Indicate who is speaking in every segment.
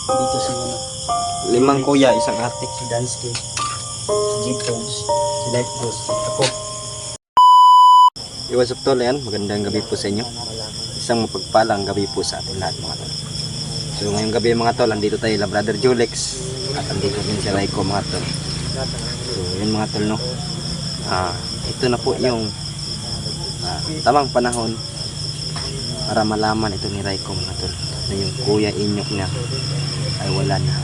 Speaker 1: dito sa ano.
Speaker 2: 5 kuya, isang ate.
Speaker 1: Si Dansky, si G-Pogs, si Life Ghost, ako.
Speaker 2: What's up tol, yan. Magandang gabi po sa inyo. Isang mapagpalang gabi po sa atin lahat mga tol. So ngayong gabi mga tol, andito tayo la Brother Julex at andito din si Raiko mga tol. So yun mga tol no. Ito na po yung tamang panahon para malaman ito ni Raiko mga tol na yung kuya inyok niya ay wala na,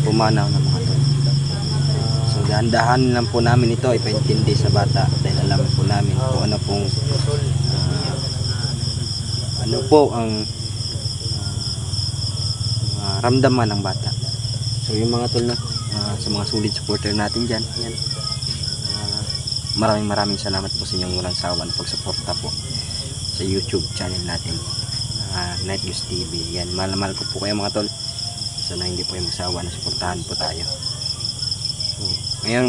Speaker 2: pumanaw na mga tol. So dahan-dahan lang po namin ito ipaintindi sa bata dahil alam po namin kung ano pong ang ramdaman ng bata. So yung mga tol na sa mga solid supporter natin dyan, yan. Maraming salamat po sa inyong walang sawa na pagsuporta po sa YouTube channel natin, Night News TV. Yan, mahal ko po kayo mga tol. Sana hindi po yung masawa na suportahan po tayo. So, ngayon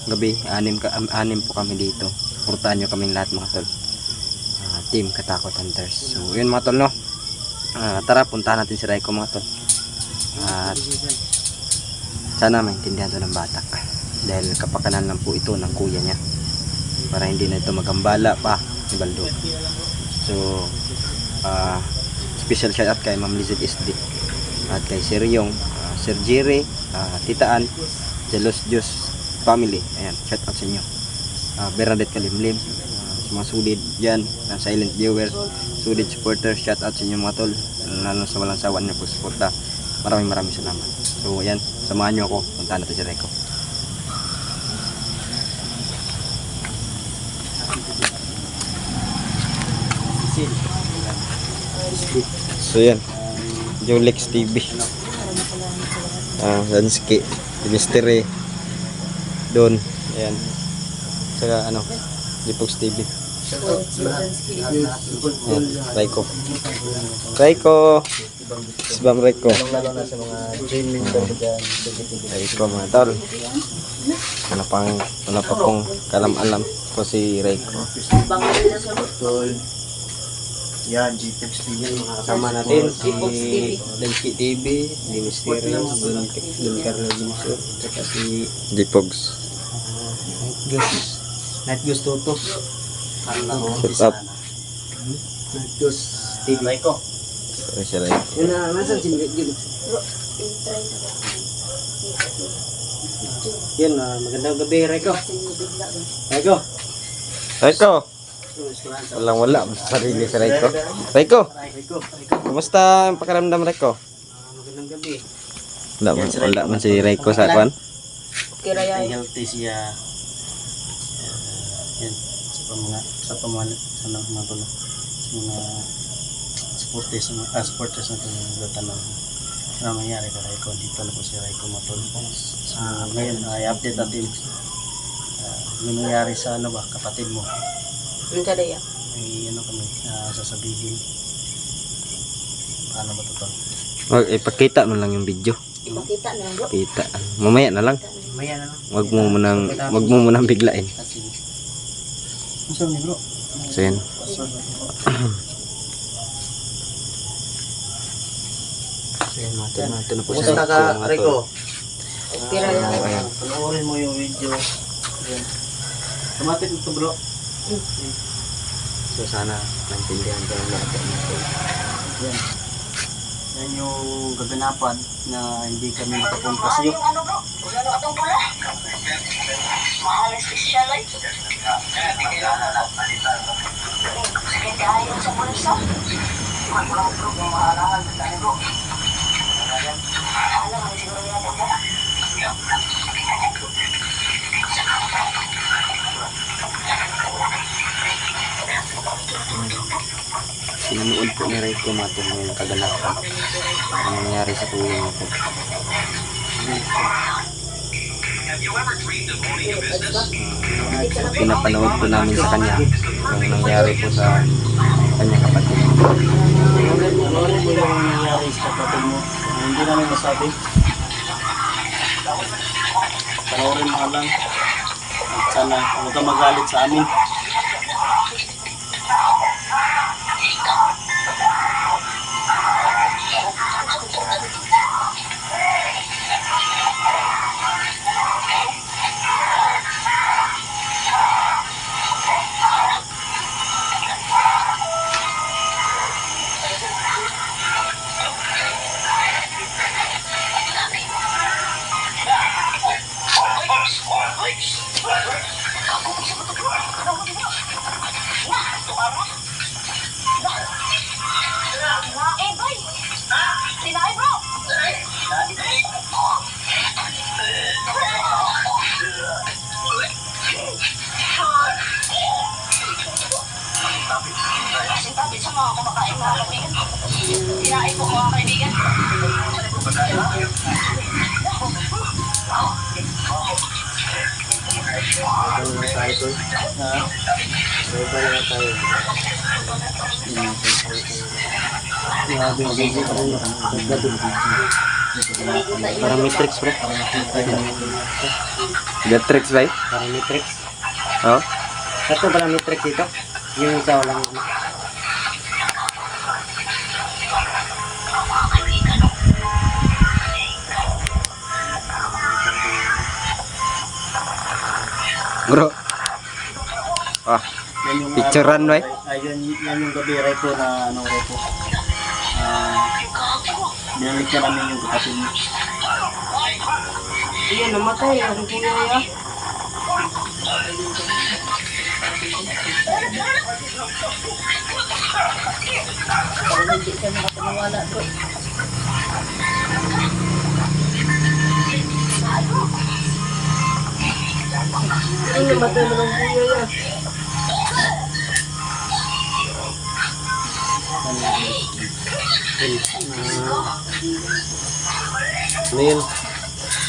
Speaker 2: gabi, anim po kami dito. Suportahan nyo kaming lahat mga tol. Team Katakot Hunters. So yun mga tol no. Tara, puntahan natin si Raiko mga tol. At sana maintindihan to ng bata. Dahil kapakanan lang po ito ng kuya niya. Para hindi na ito magambala pa ni Baldo. So special shout out kay Ma'am Lizette SD. At kay Sir Yong, Sir Jerry, Tita Ann, Jealous Diyos family. Ayan, shout out sa inyo. Bernadette Kalimlim, sa mga solid dyan, silent viewers, solid supporters, shout out sa inyo mga tol. Lalo sa walang sawa niyo po suporta. Maraming salamat. So ayan, samahan nyo ako, puntahan natin si Raiko. So yan, Julex TV, Dansky, Mystery, Don, ayan, saka G-Pogs TV. Raiko, Sibam Raiko, Raiko mga tol. Wala pa pong kalam-alam ko si Raiko.
Speaker 1: Yan, G-Pogs TV.
Speaker 2: Kasama natin si Dansky TV, si Mystery, Don Carlo Jimso, saka si G-Pogs.
Speaker 1: Night Ghost Toto.
Speaker 2: Shout out.
Speaker 1: Night Ghost TV. Raiko.
Speaker 2: Si Raiko.
Speaker 1: Yun na, nasan si Gil? Yan, magandang gabi, Raiko.
Speaker 2: Raiko. Wala sa sarili si Raiko. Raiko, kumusta ang pakiramdam Raiko?
Speaker 1: Magandang gabi.
Speaker 2: Wala man si Raiko sa kwan.
Speaker 1: Healthy siya. Yan, sa mga supporters na tanong na mangyari ka Raiko. Dito na po si Raiko matulog. Ngayon, i-update natin yung nangyari sa kapatid mo.
Speaker 3: Yung kadaya.
Speaker 1: May kami sasabihin. Paano ba ito?
Speaker 2: Ipakita mo lang yung video.
Speaker 3: Ipakita na lang bro.
Speaker 2: Kita. Mamaya na lang.
Speaker 1: Maya na lang.
Speaker 2: Wag mo munang biglain.
Speaker 1: Masal ni bro.
Speaker 2: So yan. Ito na po
Speaker 1: Kumusta ka, Raiko?
Speaker 3: Pira yan.
Speaker 1: Panoorin mo yung video. Yan. Tumatik ito bro.
Speaker 2: So sana maintindihan ko ng lahat nito.
Speaker 1: Yan. Yan yung gaganapan na hindi kami makapunta sa iyo.
Speaker 4: Ano bro? Wala na katong pula. Mahal special ay. Sakit kayo sa bulsa. Wala bro, mahalahan sa tayo bro. Alam mo siguro yata bro.
Speaker 2: Sinunood po ni Raiko matol yung kaganapan. Ano nangyari sa kuya niya po. Pinapanood po namin sa kanya yung nangyari po sa kanyang kapatid.
Speaker 1: Panoorin mo yung nangyari sa kapatid mo. Hindi namin masabi. Panoorin mo lang. At sana huwag ka magalit sa amin.
Speaker 4: kinain mo mga kaibigan.
Speaker 2: Ano na tayo tol?
Speaker 1: Ha?
Speaker 2: Mobile na tayo.
Speaker 1: Grabe, busy pa rin.
Speaker 2: Parang Matrix bro. Matrix ba?
Speaker 1: Parang Matrix.
Speaker 2: Oo.
Speaker 1: Ito parang Matrix dito. Yung isa walang
Speaker 2: Bro. Ah,
Speaker 1: yan yung
Speaker 2: picturean, right?
Speaker 1: Ayun, yan yung gabi repo na ano repo. Binalik ka namin yung kapatid mo.
Speaker 3: Iyan, namatay. Ang kuya ya. Parang hindi siya makapaniwala bro. Ay, namatay mo ng kuya ya.
Speaker 2: Neil.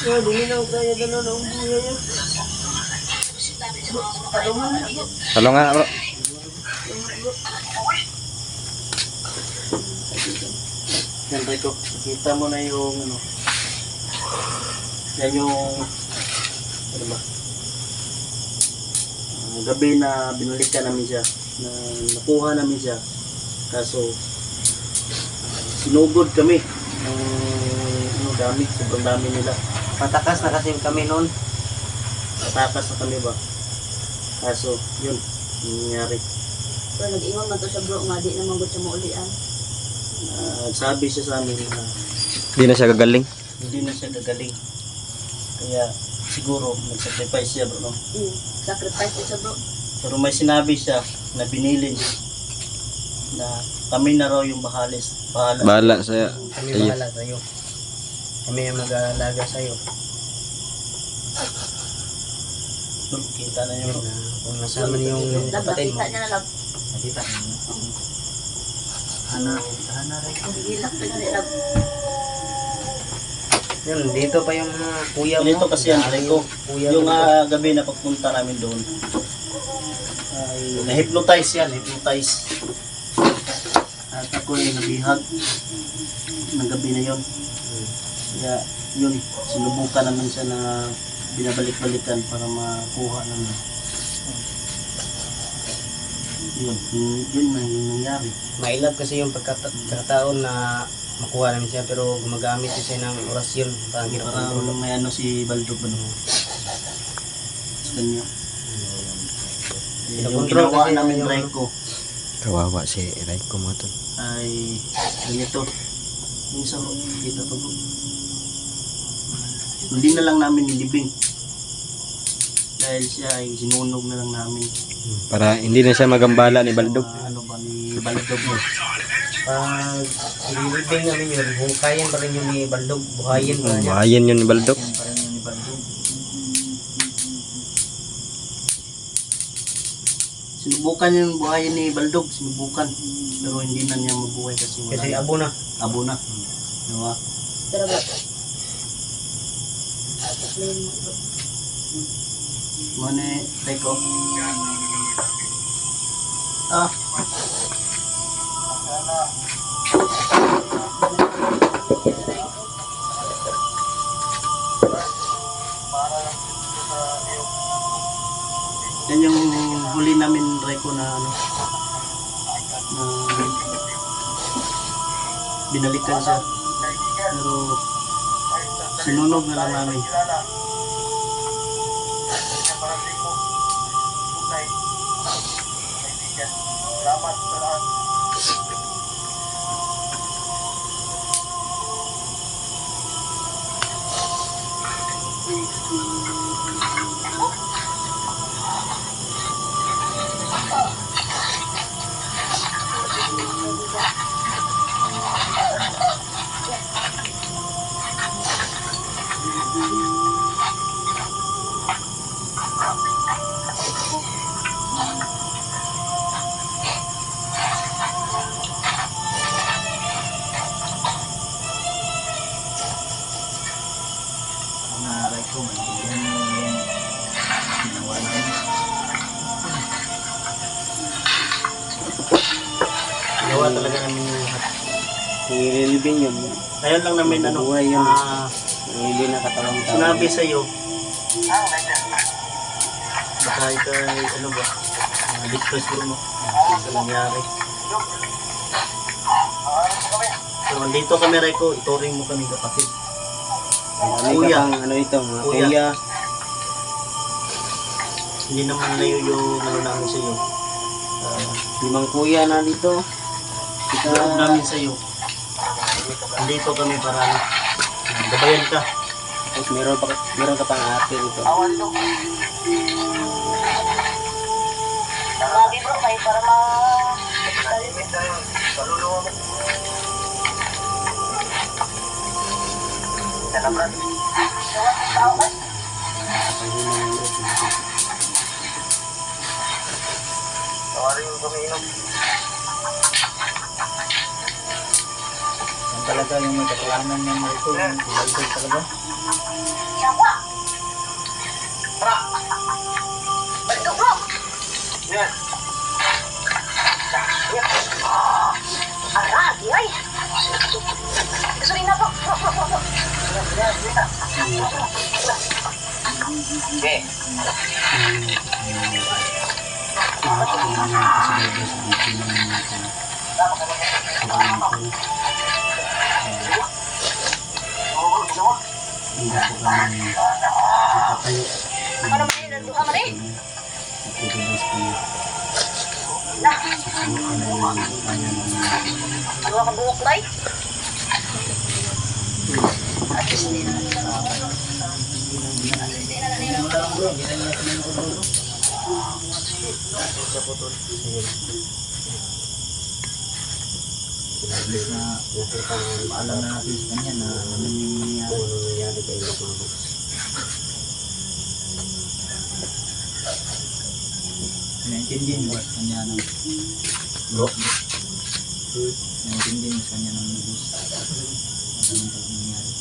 Speaker 3: Oh, duminaw kaya gano'n ang kuya ya. Talungan na bro.
Speaker 2: Talungan bro.
Speaker 1: Yan Rico, kita mo na yung ano. Yan yung ano ba? Gabi na binalikan namin siya, na nakuha namin siya. Kaso sinugod kami ng ano, dami, sobrang dami nila. Patakas na kasi kami noon. Patakas na kami ba? Kaso yun, nangyari.
Speaker 3: Pero nag-ingon man to siya bro, nga di naman siya maulian.
Speaker 1: Sabi siya sa amin na
Speaker 2: Hindi na siya gagaling.
Speaker 1: hindi na siya gagaling. Kaya siguro nag-sacrifice siya bro, no?
Speaker 3: Sacrifice siya bro.
Speaker 1: Pero may sinabi siya na binilin na kami na raw yung bahala.
Speaker 2: Bahala sa
Speaker 1: Kami
Speaker 2: Ayun.
Speaker 1: bahala sa'yo. Kami yung mag-aalaga sa'yo. Kita na yun. Kung nasama niyo yung
Speaker 3: Lab,
Speaker 1: kapatid mo.
Speaker 3: nakita niya na lab.
Speaker 1: Nakita. Hana rin.
Speaker 3: Hilak na niya lab.
Speaker 1: Yun, dito pa yung kuya mo. Dito kasi yan, Rico. Yung gabi na pagpunta namin doon, ay na-hypnotize yan, hypnotize. At ako ay nabihag ng gabi na yun. Kaya yun, sinubukan naman siya na binabalik-balikan para makuha naman. Yun na yung nangyari.
Speaker 5: Mailab kasi yung pagkataon na makuha namin siya pero gumagamit siya ng orasyon para
Speaker 1: Parang may ano si Baldog ba no? Sa kanya. Yung
Speaker 5: Pinokontrol
Speaker 1: ginawa
Speaker 5: kasi
Speaker 1: namin
Speaker 5: yung-
Speaker 1: Raiko
Speaker 2: kawawa si Raiko mo tol.
Speaker 1: ay ganito. Yung sa kita to bro. Hindi na lang namin nilibing. Dahil siya ay sinunog na lang namin.
Speaker 2: Para hindi na siya magambala ni Baldog.
Speaker 1: Ano ba ni Baldog mo?
Speaker 5: pag ililibing namin yun, hungkayin pa rin yun ni Baldog, buhayin pa niya.
Speaker 2: Bahayan yun ni Baldog.
Speaker 1: Yan pa rin yung ni Baldog. Sinubukan yung buhayin ni Baldog, sinubukan. Pero hindi na niya mabuhay kasi wala.
Speaker 5: Kasi abo na.
Speaker 1: Abo na. Diba?
Speaker 3: Pero ba?
Speaker 1: Mane, Rico. Ah. Yan yung huli namin Rico na ano na binalikan siya pero sinunog na lang namin. Ginawa talaga namin yung lahat.
Speaker 2: Nililibing yun.
Speaker 1: Ayun lang namin ano,
Speaker 2: Buhay yun. Hindi na katawang tao.
Speaker 1: sinabi sa'yo, baka ikaw ay ano ba, depressed mo sa nangyari. So, nandito kami, Reko, ituring mo kami kapatid.
Speaker 2: Ano
Speaker 1: Kuya.
Speaker 2: ano ito, mga
Speaker 1: Kuya.
Speaker 2: kuya.
Speaker 1: Hindi naman layo yung ano namin sa'yo.
Speaker 2: Limang kuya na dito.
Speaker 1: Loob namin sa'yo. Nandito kami para gabayan ka.
Speaker 2: Tapos meron ka pang ate ito.
Speaker 4: Lagi bro, kayo para
Speaker 1: Yan talaga yung may kasalanan ng Marco, yung ibalbal talaga.
Speaker 4: Siapa? Bro. Balik bro. Yan. Arah, ay. Gusto rin na bro. Bro. Okay. Ano man yun? Nandun ka man eh. Nah. Dua ka buhok ba eh? At least hindi na
Speaker 1: Alam na natin sa kanya na ano yung nangyari kay Marco. Naintindihan mo sa kanya ng bro. Naintindihan mo sa kanya ng lubos. Ano ang nangyari.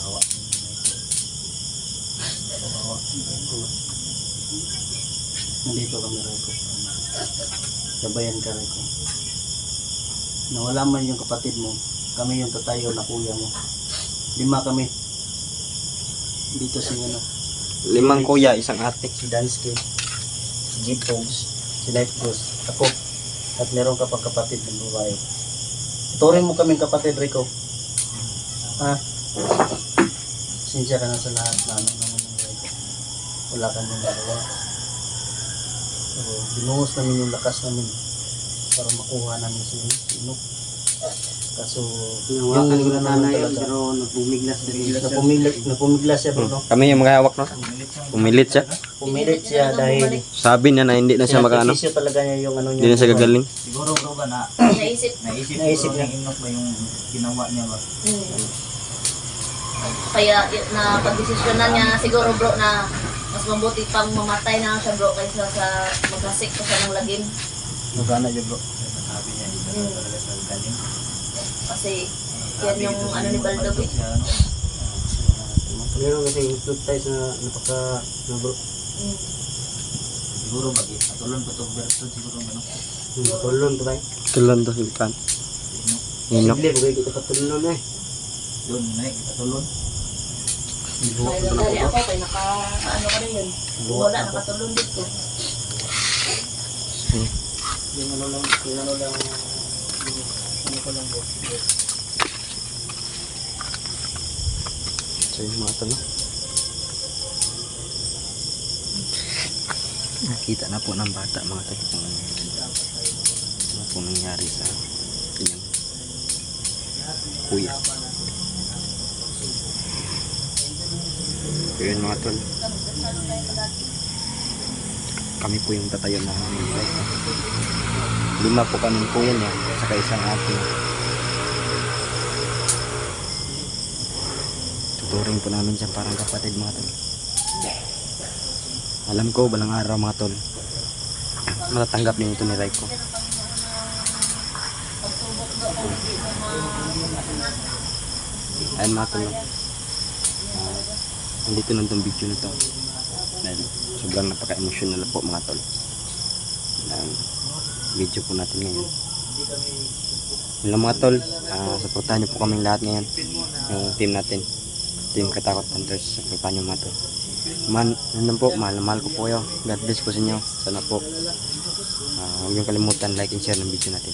Speaker 1: Awa. Nandito kami, Reko. Gabayan ka, Reko. Nawala man yung kapatid mo, kami yung tatayo na kuya mo. 5 kami. Dito si ano,
Speaker 2: Limang kuya, isang ate.
Speaker 1: si Dansky, si G-Pogs, si Life Ghost, ako. At meron ka pang kapatid ng babae. Ituring mo kaming kapatid, Rico. Ha? Sinsya ka na sa lahat na ano naman ng Rico. Wala kang nagawa. So, binuhos namin yung lakas namin para makuha namin si Inok. Kaso,
Speaker 2: Hinawakan ko na
Speaker 1: ano naman
Speaker 2: tanay
Speaker 1: talaga,
Speaker 2: pero napumiglas na rin.
Speaker 1: napumiglas siya, bro.
Speaker 2: Kami yung magahawak, no? Pumilit siya.
Speaker 1: Pumilit siya dahil
Speaker 2: Sabi niya na hindi na siya makaano.
Speaker 1: sinakripisyo talaga niya yung ano
Speaker 2: Hindi na siya gagaling.
Speaker 6: Siguro bro ba na
Speaker 3: Naisip.
Speaker 6: naisip
Speaker 1: Naisip
Speaker 6: siguro
Speaker 1: niya.
Speaker 6: ng Inok ba yung ginawa niya ba?
Speaker 3: Kaya na pagdesisyonan niya siguro bro na mas mabuti pang mamatay na lang siya bro kaysa sa magkasik pa siya ng lagim.
Speaker 1: Nagana yun, bro.
Speaker 6: Sabi niya hindi naman talaga sa galing.
Speaker 3: Kasi yan yung ano ni Baldog eh.
Speaker 6: Siya, ano?
Speaker 5: Meron kasi hypnotize na napaka na bro.
Speaker 6: Siguro bagi atulon pa to Berto siguro ano.
Speaker 5: Tulon to ba?
Speaker 2: Tulan to hilkan. Inok.
Speaker 5: Hindi bagay kita katulon eh.
Speaker 6: Doon na atulon.
Speaker 3: Kaya dali ako kay naka ano ka rin yun. Wala nakatulong dito.
Speaker 1: Yung ano lang, ano ko lang, bro.
Speaker 2: So yung mga talo. Nakita na po ng bata mga talo kung ano po nangyari sa kanyang kuya. So yun mga tol. Kami po yung tatayo na nilay. 5 po kami kuya niya saka isang ate. Tuturing po namin siya parang kapatid mga tol. Alam ko balang araw mga tol matatanggap din ito ni Raiko. Ayun mga tol, nandito na itong video na to dahil sobrang napaka-emotional po mga tol ng video po natin ngayon. Yun lang mga tol, supportahan nyo po kaming lahat ngayon, yung team natin, Team Katakot Hunters. Supportahan nyo mga tol. Yun lang po, mahal na mahal ko po kayo. God bless po sa inyo. Sana po huwag nyo kalimutan like and share ng video natin.